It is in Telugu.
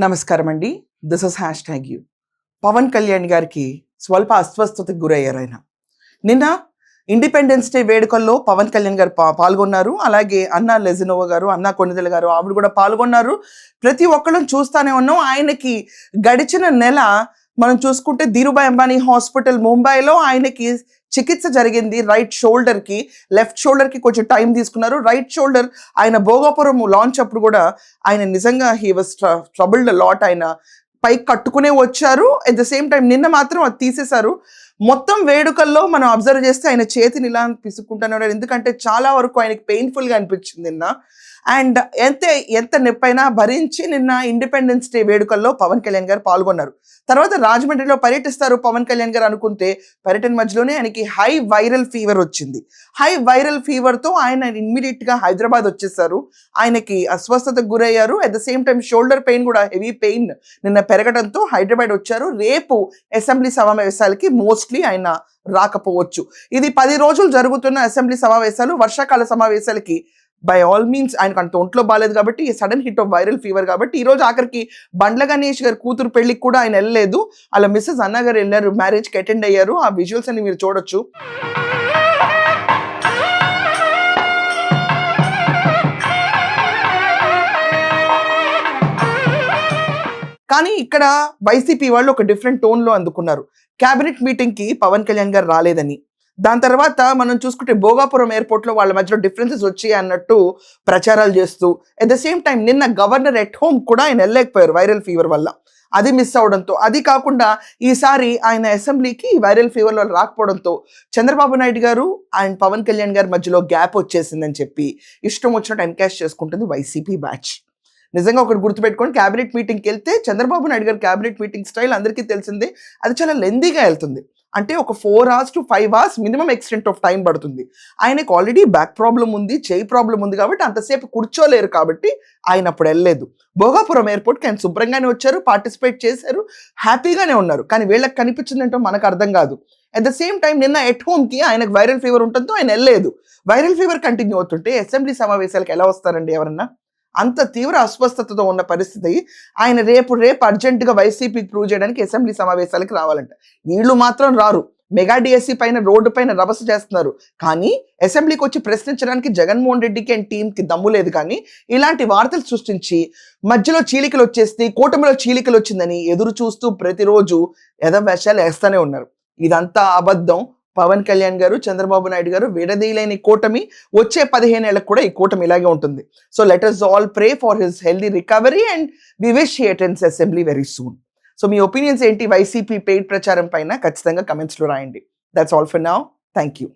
నమస్కారం అండి. This is hashtag U. Pawan Kalyan గారికి స్వల్ప అస్వస్థతకు గురయ్యారు ఆయన. నిన్న ఇండిపెండెన్స్ డే వేడుకల్లో పవన్ కళ్యాణ్ గారు పాల్గొన్నారు. అలాగే అన్నా లెజినోవా గారు, అన్నా కొణిదెల గారు ఆవిడ కూడా పాల్గొన్నారు. ప్రతి ఒక్కళ్ళని చూస్తానే ఉన్నాం. ఆయనకి గడిచిన నెల మనం చూసుకుంటే ధీరుభాయ్ అంబానీ హాస్పిటల్ ముంబైలో ఆయనకి చికిత్స జరిగింది. రైట్ షోల్డర్కి, లెఫ్ట్ షోల్డర్కి కొంచెం టైం తీసుకున్నారు. రైట్ షోల్డర్ ఆయన భోగాపురం లాంచ్ అప్పుడు కూడా ఆయన నిజంగా హీ వాజ్ ట్రబుల్డ్ లాట్. ఆయన పైకి కట్టుకునే వచ్చారు. అట్ ద సేమ్ టైం నిన్న మాత్రం అది తీసేశారు. మొత్తం వేడుకల్లో మనం అబ్జర్వ్ చేస్తే ఆయన చేతిని ఇలా పిసుక్కుంటూనే ఉన్నారు. ఎందుకంటే చాలా వరకు ఆయనకి పెయిన్ఫుల్గా అనిపించింది నిన్న. అండ్ ఎంత నొప్పైనా భరించి నిన్న ఇండిపెండెన్స్ డే వేడుకల్లో పవన్ కళ్యాణ్ గారు పాల్గొన్నారు. తర్వాత రాజమండ్రిలో పర్యటిస్తారు పవన్ కళ్యాణ్ గారు అనుకుంటే పర్యటన మధ్యలోనే ఆయనకి హై వైరల్ ఫీవర్ వచ్చింది. హై వైరల్ ఫీవర్తో ఆయన ఇమ్మీడియట్గా హైదరాబాద్ వచ్చేసారు. ఆయనకి అస్వస్థతకు గురయ్యారు. At the same time shoulder pain కూడా హెవీ పెయిన్ నిన్న పెరగడంతో హైదరాబాద్ వచ్చారు. రేపు అసెంబ్లీ సమావేశాలకి మోస్ట్లీ ఆయన రాకపోవచ్చు. ఇది 10 రోజులు జరుగుతున్న అసెంబ్లీ సమావేశాలు, వర్షాకాల సమావేశాలకి బై ఆల్ మీన్స్ ఆయనకు అంత ఒంట్లో బాగాలేదు కాబట్టి sudden hit of viral fever కాబట్టి ఈరోజు ఆఖరికి బండ్ల గణేష్ గారి కూతురు పెళ్లికి కూడా ఆయన వెళ్ళలేదు. అలా మిస్సెస్ అన్నా గారు వెళ్ళారు, మ్యారేజ్కి అటెండ్ అయ్యారు. ఆ విజువల్స్ అన్ని మీరు చూడొచ్చు. కానీ ఇక్కడ వైసీపీ వాళ్ళు ఒక డిఫరెంట్ టోన్లో అందుకున్నారు. క్యాబినెట్ మీటింగ్కి పవన్ కళ్యాణ్ గారు రాలేదని, దాని తర్వాత మనం చూసుకుంటే భోగాపురం ఎయిర్పోర్ట్లో వాళ్ళ మధ్యలో డిఫరెన్సెస్ వచ్చాయి అన్నట్టు ప్రచారాలు చేస్తూ అట్ ద సేమ్ టైం నిన్న గవర్నర్ ఎట్ హోమ్ కూడా ఆయన వెళ్ళలేకపోయారు వైరల్ ఫీవర్ వల్ల. అది మిస్ అవడంతో, అది కాకుండా ఈసారి ఆయన అసెంబ్లీకి వైరల్ ఫీవర్ వల్ల రాకపోవడంతో చంద్రబాబు నాయుడు గారు అండ్ పవన్ కళ్యాణ్ గారి మధ్యలో గ్యాప్ వచ్చేసిందని చెప్పి ఇష్టం వచ్చినట్టు ఎన్కాష్ చేసుకుంటుంది వైసీపీ బ్యాచ్. నిజంగా ఒకటి గుర్తుపెట్టుకొని, క్యాబినెట్ మీటింగ్కి వెళ్తే చంద్రబాబు నాయుడు గారు క్యాబినెట్ మీటింగ్ స్టైల్ అందరికీ తెలిసిందే. అది చాలా లెందీగా వెళ్తుంది. అంటే ఒక 4 hours to 5 hours minimum extent of time పడుతుంది. ఆయనకు ఆల్రెడీ బ్యాక్ ప్రాబ్లం ఉంది, చేయి ప్రాబ్లం ఉంది కాబట్టి అంతసేపు కూర్చోలేరు కాబట్టి ఆయన అప్పుడు వెళ్ళలేదు. భోగాపురం ఎయిర్పోర్ట్కి ఆయన శుభ్రంగానే వచ్చారు, పార్టిసిపేట్ చేశారు, హ్యాపీగానే ఉన్నారు. కానీ వీళ్ళకి కనిపించిందంటో మనకు అర్థం కాదు. అట్ ద సేమ్ టైం నిన్న ఎట్ హోమ్కి ఆయనకు వైరల్ ఫీవర్ ఉంటుందో ఆయన వెళ్ళలేదు. వైరల్ ఫీవర్ కంటిన్యూ అవుతుంటే అసెంబ్లీ సమావేశాలకు ఎలా వస్తారండి ఎవరన్నా? అంత తీవ్ర అస్వస్థతతో ఉన్న పరిస్థితి. ఆయన రేపు అర్జెంటుగా వైసీపీకి ప్రూవ్ చేయడానికి అసెంబ్లీ సమావేశాలకు రావాలంట. వీళ్ళు మాత్రం రారు. మెగా డిఎస్సీ పైన రోడ్డు పైన రభస చేస్తున్నారు. కానీ అసెంబ్లీకి వచ్చి ప్రశ్నించడానికి జగన్మోహన్ రెడ్డికి అండ్ టీంకి దమ్ము లేదు. కానీ ఇలాంటి వార్తలు సృష్టించి మధ్యలో చీలికలు వచ్చేసి కూటమిలో చీలికలు వచ్చిందని ఎదురు చూస్తూ ప్రతిరోజు యథావేషాలు వేస్తూనే ఉన్నారు. ఇదంతా అబద్ధం. పవన్ కళ్యాణ్ గారు, చంద్రబాబు నాయుడు గారు విడదీయలేని కూటమి. వచ్చే 15 ఏళ్ళకు కూడా ఈ కూటమి ఇలాగే ఉంటుంది. So let us all pray for his healthy recovery and we wish he attends assembly very soon. So మీ ఒపీనియన్స్ ఏంటి వైసీపీ పెయిడ్ ప్రచారం పైన ఖచ్చితంగా కమెంట్స్లో రాయండి. That's all for now. Thank you.